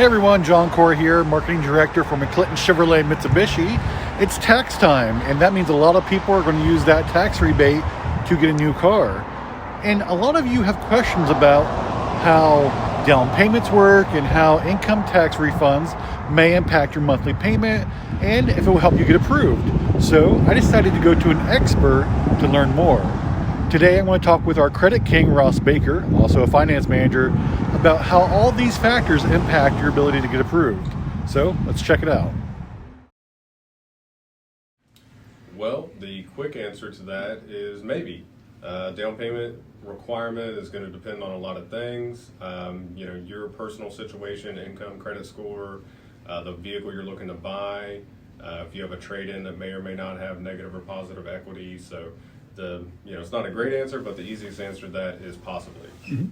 everyone, John Core here, Marketing Director for McClinton Chevrolet Mitsubishi. It's tax time, and that means a lot of people are going to use that tax rebate to get a new car. And a lot of you have questions about how down payments work and how income tax refunds may impact your monthly payment and if it will help you get approved. So I decided to go to an expert to learn more. Today, I'm going to talk with our credit king, Ross Baker, also a finance manager, about how all these factors impact your ability to get approved. So let's check it out. Well, the quick answer to that is maybe. Down payment requirement is going to depend on a lot of things. Your personal situation, income, credit score, the vehicle you're looking to buy, if you have a trade-in that may or may not have negative or positive equity. So it's not a great answer, but the easiest answer to that is possibly. Mm-hmm.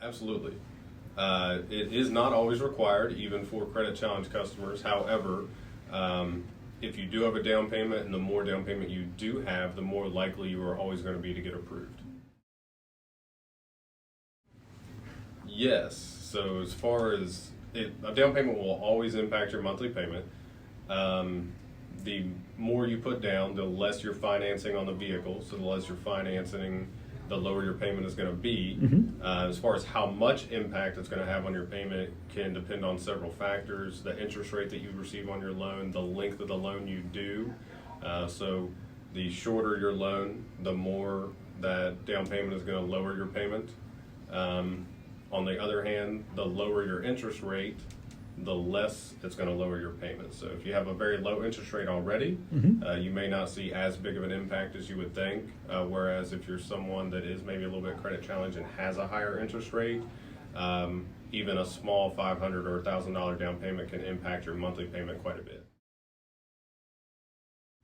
Absolutely. It is not always required, even for credit challenge customers. However, if you do have a down payment, and the more down payment you do have, the more likely you are always going to be to get approved. Yes. So as far as a down payment will always impact your monthly payment. The more you put down, the less you're financing on the vehicle. So the less you're financing, the lower your payment is going to be. Mm-hmm. As far as how much impact it's going to have on your payment can depend on several factors: the interest rate that you receive on your loan, the length of the loan you do. So the shorter your loan, the more that down payment is going to lower your payment. On the other hand, the lower your interest rate, the less it's going to lower your payment. So if you have a very low interest rate already, Mm-hmm. you may not see as big of an impact as you would think. Whereas if you're someone that is maybe a little bit credit challenged and has a higher interest rate, even a small $500 or $1,000 down payment can impact your monthly payment quite a bit.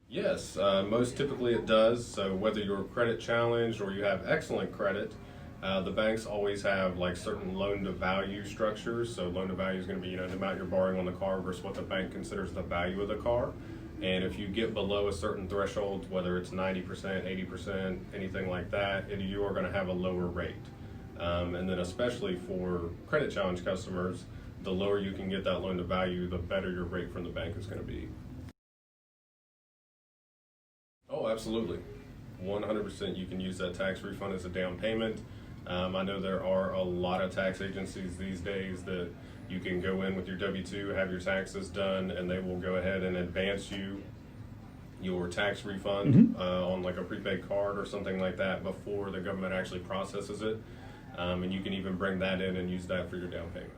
Yes, most typically it does. So whether you're credit challenged or you have excellent credit, the banks always have like certain loan to value structures. So loan to value is going to be, the amount you're borrowing on the car versus what the bank considers the value of the car. And if you get below a certain threshold, whether it's 90%, 80%, anything like that, you are going to have a lower rate. And then especially for credit challenge customers, the lower you can get that loan to value, the better your rate from the bank is going to be. Oh, absolutely. 100% you can use that tax refund as a down payment. I know there are a lot of tax agencies these days that you can go in with your W-2, have your taxes done, and they will go ahead and advance you your tax refund on like a prepaid card or something like that before the government actually processes it. And you can even bring that in and use that for your down payment.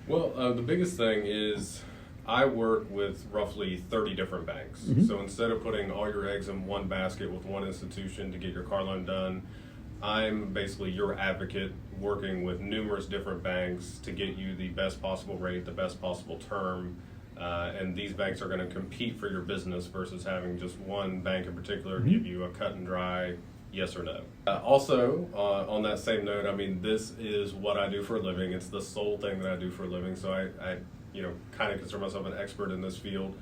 Well, the biggest thing is I work with roughly 30 different banks. Mm-hmm. So instead of putting all your eggs in one basket with one institution to get your car loan done, I'm basically your advocate working with numerous different banks to get you the best possible rate, the best possible term. And these banks are going to compete for your business versus having just one bank in particular give you a cut and dry yes or no. Also, on that same note, this is what I do for a living. It's the sole thing that I do for a living. So I kind of consider myself an expert in this field.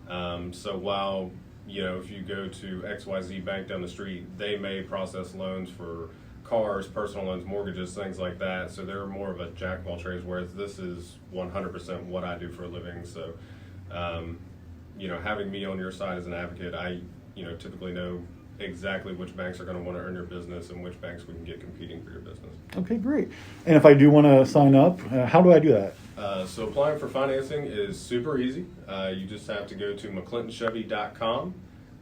So while, if you go to XYZ bank down the street, they may process loans for cars, personal loans, mortgages, things like that. So they're more of a jack of all trades, whereas this is 100% what I do for a living. So, having me on your side as an advocate, I, typically know exactly which banks are going to want to earn your business and which banks we can get competing for your business. Okay, great. And if I do want to sign up, how do I do that? So applying for financing is super easy. You just have to go to McClintonChevy.com.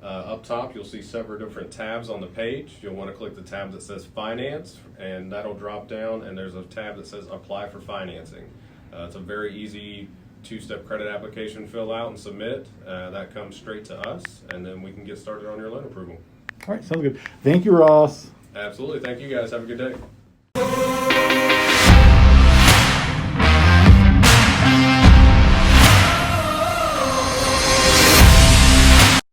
Up top, you'll see several different tabs on the page. You'll want to click the tab that says Finance, and that'll drop down, and there's a tab that says Apply for Financing. It's a very easy two-step credit application fill out and submit. That comes straight to us, and then we can get started on your loan approval. All right, sounds good. Thank you, Ross. Absolutely. Thank you, guys. Have a good day.